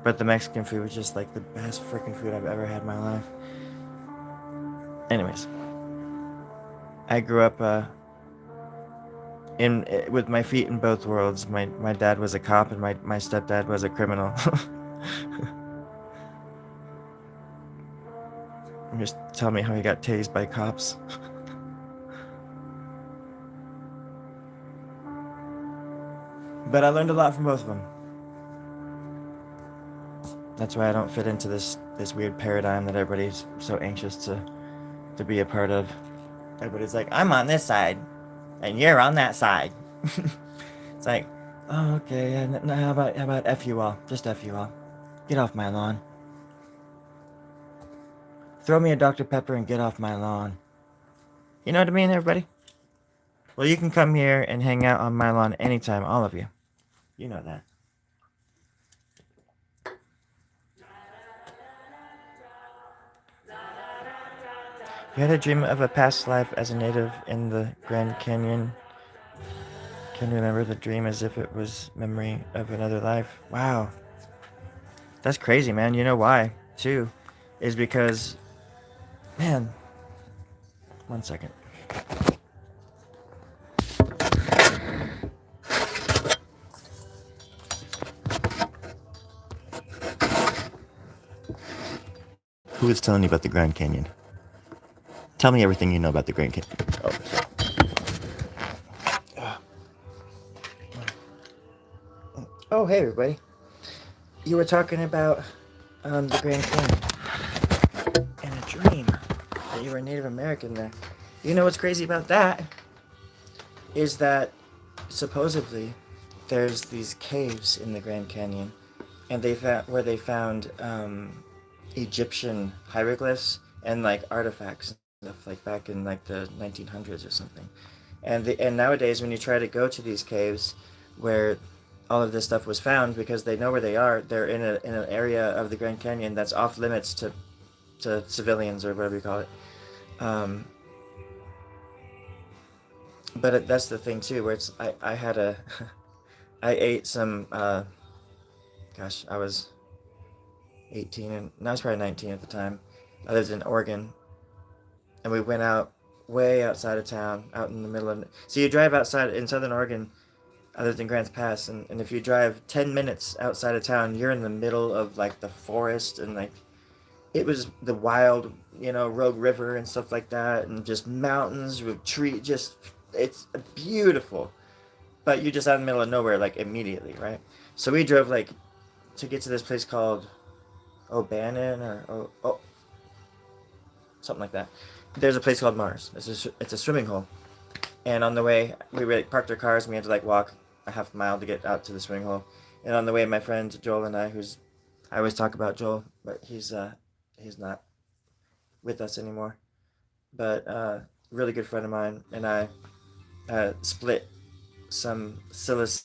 But the Mexican food was just like the best freaking food I've ever had in my life. Anyways, I grew up in with my feet in both worlds. My dad was a cop and my stepdad was a criminal. Just tell me how he got tased by cops. But I learned a lot from both of them. That's why I don't fit into this weird paradigm that everybody's so anxious to be a part of. Everybody's like, I'm on this side, and you're on that side. It's like, oh, okay. Yeah, no, how about f you all? Just f you all. Get off my lawn. Throw me a Dr Pepper and get off my lawn. You know what I mean, everybody? Well, you can come here and hang out on my lawn anytime, all of you. You know that. You had a dream of a past life as a native in the Grand Canyon. Can remember the dream as if it was memory of another life. Wow. That's crazy, man. You know why, too? Is because, man, one second. Who is telling you about the Grand Canyon? Tell me everything you know about the Grand Canyon. Oh, hey, everybody. You were talking about the Grand Canyon and a dream that you were a Native American there. You know what's crazy about that is that supposedly there's these caves in the Grand Canyon, and they found Egyptian hieroglyphs and like artifacts and stuff like back in like the 1900s or something. And nowadays when you try to go to these caves where all of this stuff was found, because they know where they are, they're in an area of the Grand Canyon that's off limits to civilians or whatever you call it. Um, but that's the thing too, where I had a I ate some gosh, I was 18 and I was probably 19 at the time. I lived in Oregon, and we went out way outside of town, out in the middle of. So you drive outside in Southern Oregon. I lived in Grants Pass, and if you drive 10 minutes outside of town, you're in the middle of like the forest, and like it was the wild, Rogue River and stuff like that, and just mountains with tree. Just it's beautiful, but you're just out in the middle of nowhere, like immediately, right? So we drove like to get to this place called O'Bannon or something like that. There's a place called Mars. It's a swimming hole, and on the way we like, parked our cars and we had to like walk a half mile to get out to the swimming hole. And on the way, my friend Joel and I always talk about Joel, but he's not with us anymore. But really good friend of mine and I split some silicic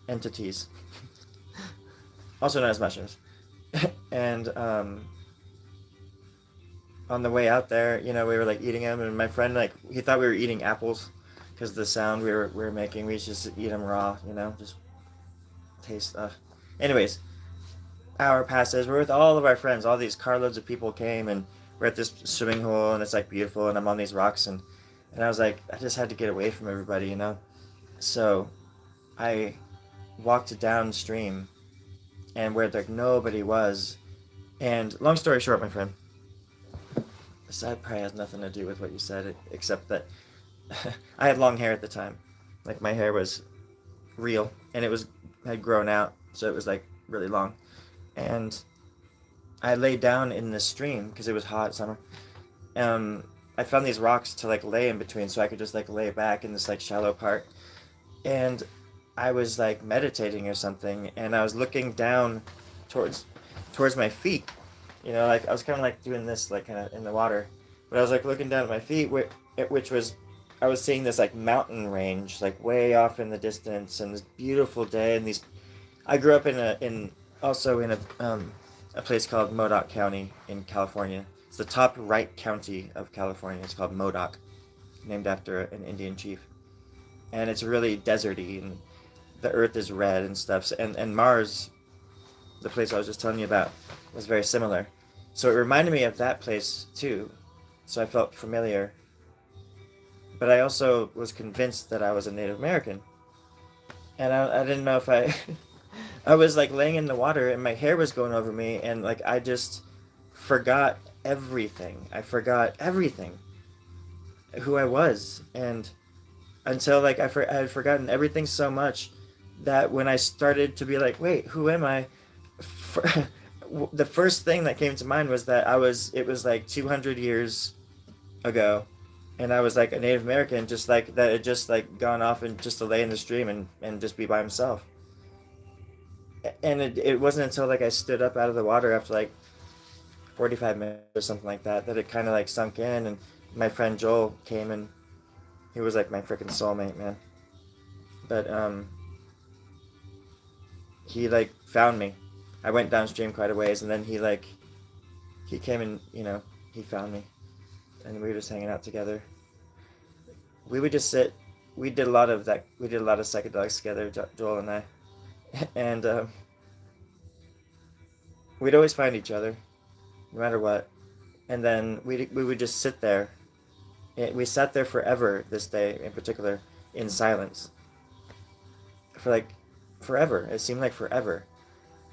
entities also known as mushrooms. And on the way out there, we were like eating them, and my friend like he thought we were eating apples because the sound we were making. We just eat them raw, just taste. Anyways, hour passes. We're with all of our friends. All these carloads of people came, and we're at this swimming hole, and it's like beautiful, and I'm on these rocks, and I was like, I just had to get away from everybody. So I walked downstream, and where like nobody was. And long story short, my friend, that probably has nothing to do with what you said, except that I had long hair at the time. Like my hair was real, and it had grown out, so it was like really long. And I laid down in the stream because it was hot summer. Um, I found these rocks to like lay in between, so I could just like lay back in this like shallow part. And I was like meditating or something, and I was looking down towards towards my feet. Like I was kind of like doing this, like kind of in the water, but I was like looking down at my feet, which was I was seeing this like mountain range, like way off in the distance, and this beautiful day, and these. I grew up in a place called Modoc County in California. It's the top right county of California. It's called Modoc, named after an Indian chief, and it's really deserty, and the earth is red and stuff. And Mars, the place I was just telling you about, was very similar. So it reminded me of that place too. So I felt familiar. But I also was convinced that I was a Native American. And I didn't know if I. I was like laying in the water, and my hair was going over me, and like I just forgot everything. I forgot everything. Who I was. And until like I had forgotten everything so much that when I started to be like, wait, who am I? The first thing that came to mind was that it was like 200 years ago, and I was like a Native American, just like that had just like gone off and just to lay in the stream and just be by himself. And it wasn't until like I stood up out of the water after like 45 minutes or something like that that it kind of like sunk in, and my friend Joel came, and he was like my freaking soulmate, man. But he like found me. I went downstream quite a ways, and then he came and he found me, and we were just hanging out together. We would just sit. We did a lot of that. We did a lot of psychedelics together, Joel and I, and we'd always find each other, no matter what. And then we would just sit there. We sat there forever this day in particular, in silence, for like forever. It seemed like forever.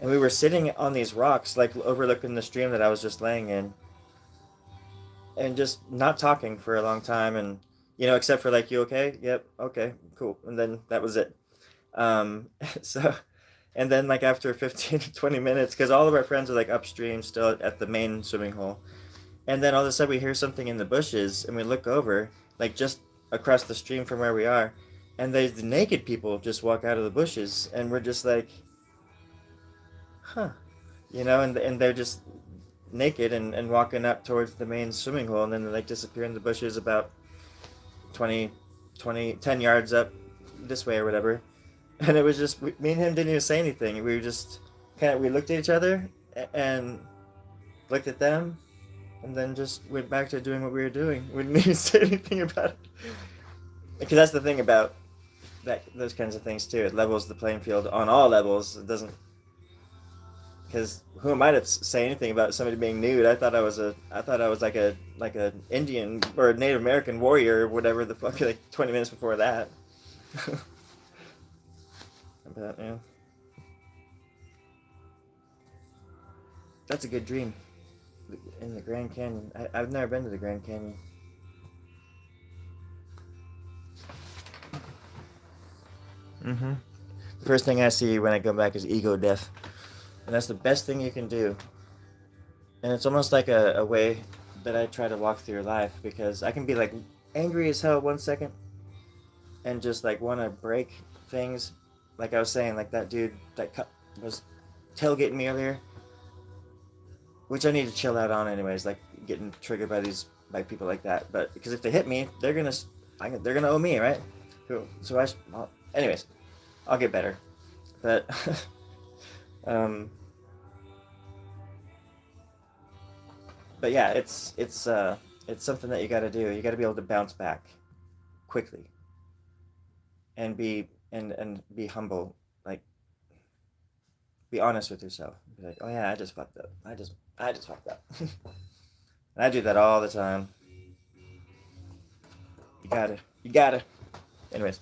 And we were sitting on these rocks, like overlooking the stream that I was just laying in, and just not talking for a long time. And except for like, you okay? Yep, okay, cool. And then that was it. So, and then like after 15 to 20 minutes, because all of our friends are like upstream still at the main swimming hole, and then all of a sudden we hear something in the bushes, and we look over, like just across the stream from where we are, and the naked people just walk out of the bushes, and we're just like, huh, and they're just naked and walking up towards the main swimming hole, and then they like disappear in the bushes about 10 yards up this way or whatever. And it was just, me and him didn't even say anything. We were just we looked at each other and looked at them, and then just went back to doing what we were doing. We didn't even say anything about it. Because that's the thing about those kinds of things too. It levels the playing field on all levels. It doesn't, because who am I to say anything about somebody being nude? I thought I was like a Indian or a Native American warrior or whatever the fuck, like 20 minutes before that. But yeah, that's a good dream. In the Grand Canyon, I've never been to the Grand Canyon. Mm-hmm. The first thing I see when I go back is ego death, and that's the best thing you can do. And it's almost like a way that I try to walk through life, because I can be like angry as hell 1 second and just like want to break things. Like I was saying, like that dude that was tailgating me earlier, which I need to chill out on anyways, like getting triggered by people like that. But because if they hit me, they're gonna owe me, right? Cool. So anyways, I'll get better. But But yeah, it's something that you got to do. You got to be able to bounce back quickly and be humble. Like, be honest with yourself. Be like, oh yeah, I just fucked up. I just fucked up. And I do that all the time. You gotta. Anyways,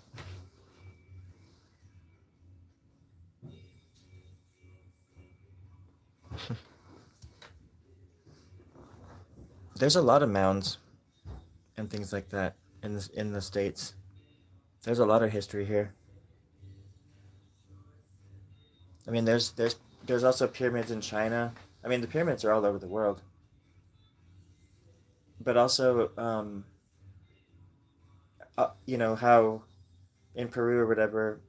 there's a lot of mounds and things like that in the states. There's a lot of history here. I mean, there's also pyramids in China. I mean, the pyramids are all over the world, but also, you know how in Peru or whatever,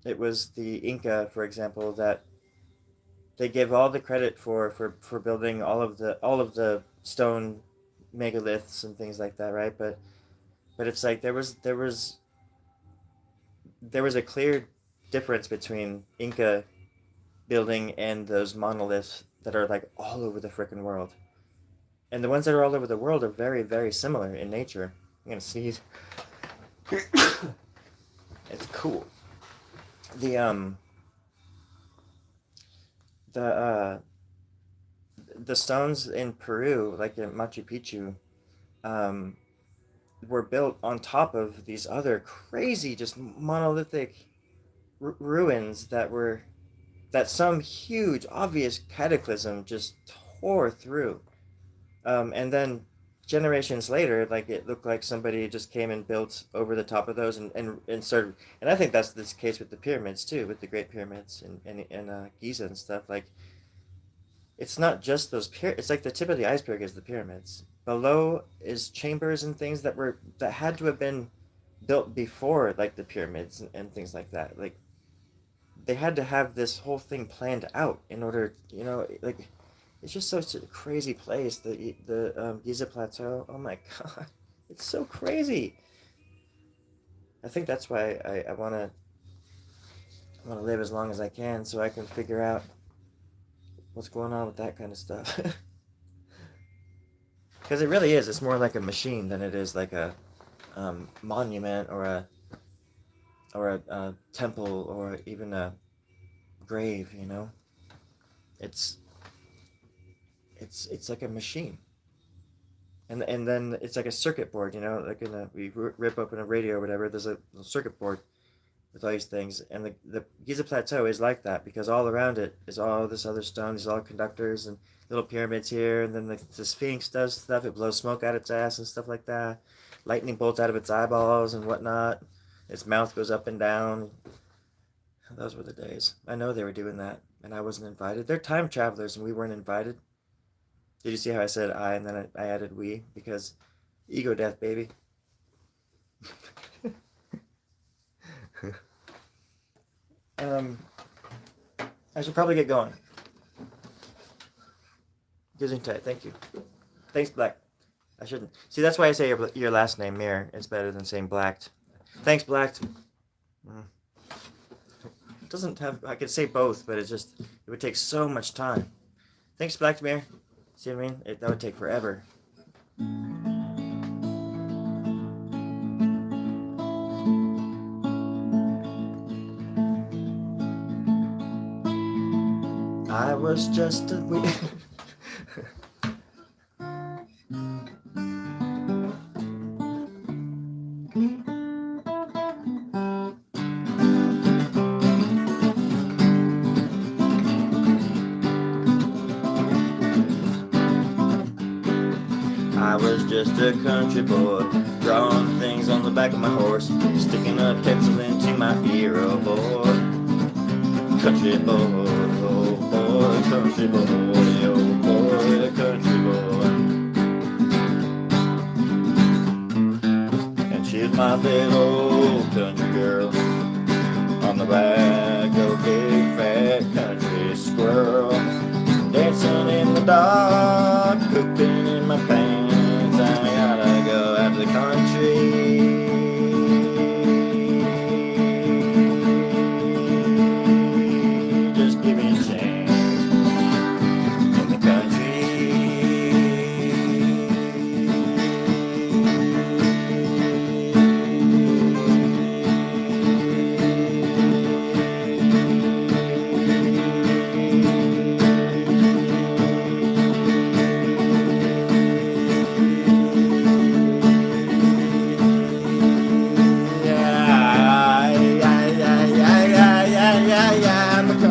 it was the Inca, for example, that they give all the credit for building all of the stone megaliths and things like that, right? But it's like there was a clear difference between Inca building and those monoliths that are like all over the freaking world. And the ones that are all over the world are very, very similar in nature. I'm gonna sneeze. It's cool. The um the the stones in Peru, like in Machu Picchu, um, were built on top of these other crazy, just monolithic ruins that some huge, obvious cataclysm just tore through. And then generations later, like it looked like somebody just came and built over the top of those and started. And I think that's this case with the pyramids too, with the Great Pyramids and Giza and stuff. Like it's not just those it's like the tip of the iceberg is the pyramids. Below is chambers and things that had to have been built before like the pyramids and things like that. Like they had to have this whole thing planned out in order, like it's just such a crazy place. The Giza Plateau. Oh my god, it's so crazy. I think that's why I wanna live as long as I can so I can figure out what's going on with that kind of stuff. Because it really is. It's more like a machine than it is like a monument or a temple or even a grave. It's it's like a machine, and then it's like a circuit board. Like we rip open a radio or whatever. There's a circuit board with all these things, and the Giza Plateau is like that because all around it is all this other stone. These all conductors and little pyramids here, and then the Sphinx does stuff. It blows smoke out its ass and stuff like that. Lightning bolts out of its eyeballs and whatnot. Its mouth goes up and down. Those were the days. I know they were doing that, and I wasn't invited. They're time travelers, and we weren't invited. Did you see how I said I and then I added we? Because ego death, baby. um, I should probably get going. Gesundheit, thank you. Thanks, Black. I shouldn't. See, that's why I say your last name, Mir. It's better than saying Blacked. Thanks, Blacked. It doesn't have. I could say both, but it would take so much time. Thanks, Blacked Mir. See what I mean? That would take forever. I was just a I was just a country boy, drawing things on the back of my horse, sticking a pencil into my ear, oh boy. Country boy, oh boy, country boy, oh boy, country boy. And she's my little country girl, on the back of a big fat country squirrel, dancing in the dark, cooking in my pants. I gotta go out to the country. Just give me a chance in the country.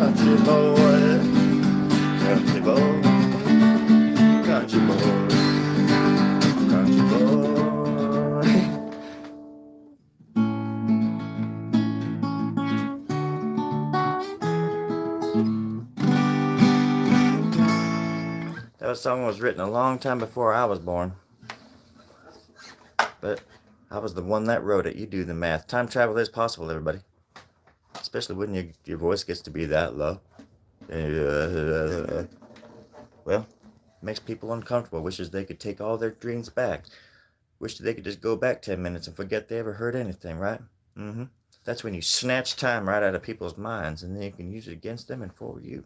country boy, country boy, country boy, country boy. That song was written a long time before I was born. But I was the one that wrote it. You do the math. Time travel is possible, everybody. Especially when your voice gets to be that low. Well, makes people uncomfortable. Wishes they could take all their dreams back. Wish they could just go back 10 minutes and forget they ever heard anything, right? Mm-hmm. That's when you snatch time right out of people's minds, and then you can use it against them and for you.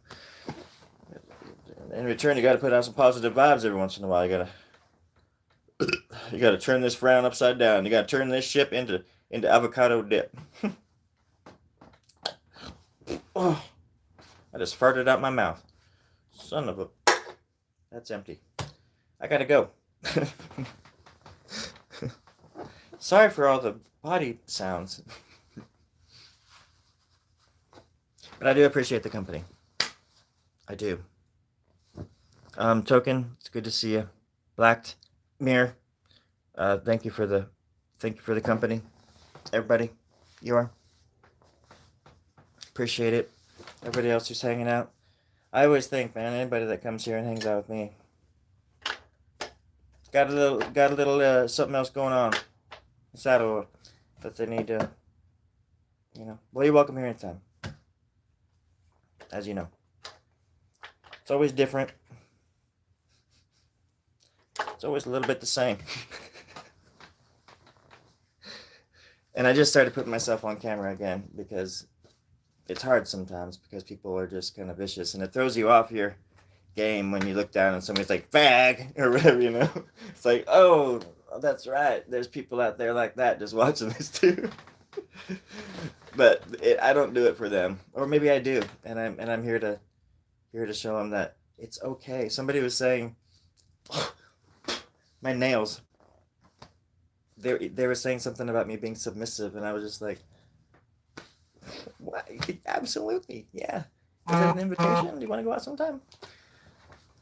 In return, you got to put out some positive vibes every once in a while. You got to turn this frown upside down. You got to turn this ship into avocado dip. Oh, I just farted out my mouth. Son of a... That's empty. I gotta go. Sorry for all the body sounds. But I do appreciate the company. I do. Token, it's good to see you. Blacked Mirror, thank you for the company. Everybody, you are. Appreciate it. Everybody else who's hanging out. I always think, man, anybody that comes here and hangs out with me got a little something else going on inside of that they need to, well, you're welcome here anytime. As you know. It's always different. It's always a little bit the same. And I just started putting myself on camera again because it's hard sometimes because people are just kind of vicious and it throws you off your game when you look down and somebody's like, fag, or whatever, It's like, oh, that's right. There's people out there like that just watching this too. But I don't do it for them. Or maybe I do. And I'm here to show them that it's okay. Somebody was saying, my nails. They were saying something about me being submissive, and I was just like, what? Absolutely, yeah. Is that an invitation? Do you want to go out sometime?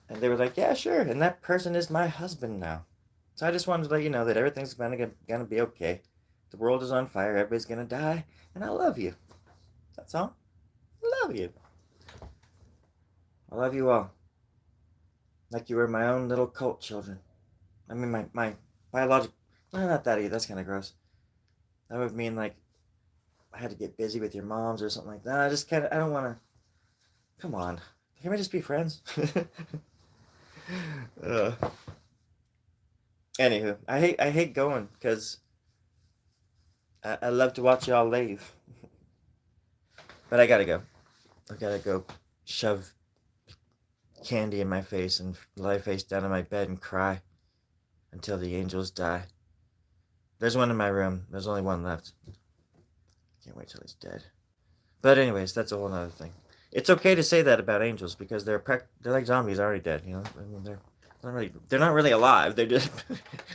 And they were like, yeah, sure. And that person is my husband now. So I just wanted to let you know that everything's gonna be okay. The world is on fire. Everybody's gonna die, and I love you. That's all. I love you. I love you all. Like you were my own little cult children. I mean, my biological... No, not that either. That's kind of gross. That would mean, like, I had to get busy with your moms or something like that. I don't want to... Come on. Can we just be friends? Anywho, I hate going because I love to watch y'all leave. But I gotta go. I gotta go shove candy in my face and lie face down on my bed and cry until the angels die. There's one in my room. There's only one left. Can't wait till he's dead. But anyways, that's a whole other thing. It's okay to say that about angels because they're like zombies already dead. I mean, they're not really alive. They're just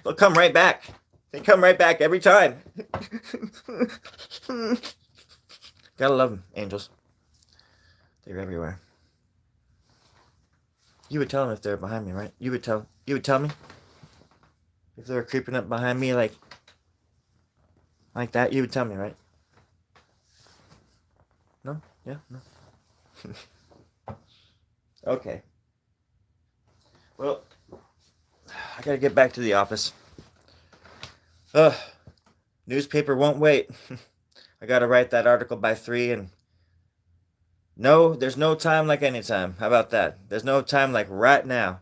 they'll come right back. They come right back every time. Gotta love them, angels. They're everywhere. You would tell them if they're behind me, right? You would tell me if they were creeping up behind me like that. You would tell me, right? No? Yeah? No? Okay. Well, I gotta get back to the office. Newspaper won't wait. I gotta write that article by 3 and... No, there's no time like any time. How about that? There's no time like right now.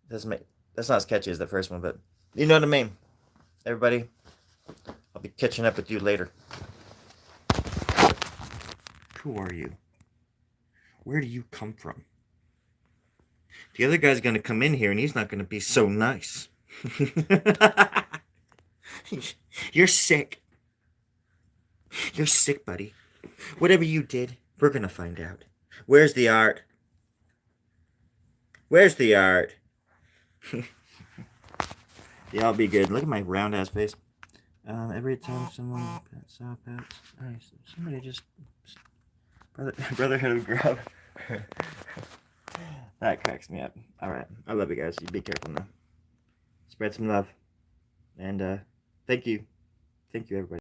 That's not as catchy as the first one, but you know what I mean. Everybody, I'll be catching up with you later. Who are you? Where do you come from? The other guy's going to come in here and he's not going to be so nice. You're sick. You're sick, buddy. Whatever you did, we're going to find out. Where's the art? Where's the art? Yeah, I'll be good. Look at my round ass face. Every time someone saw Pat, somebody just Brotherhood of Grub. That cracks me up. All right, I love you guys. You be careful now. Spread some love, and thank you, everybody.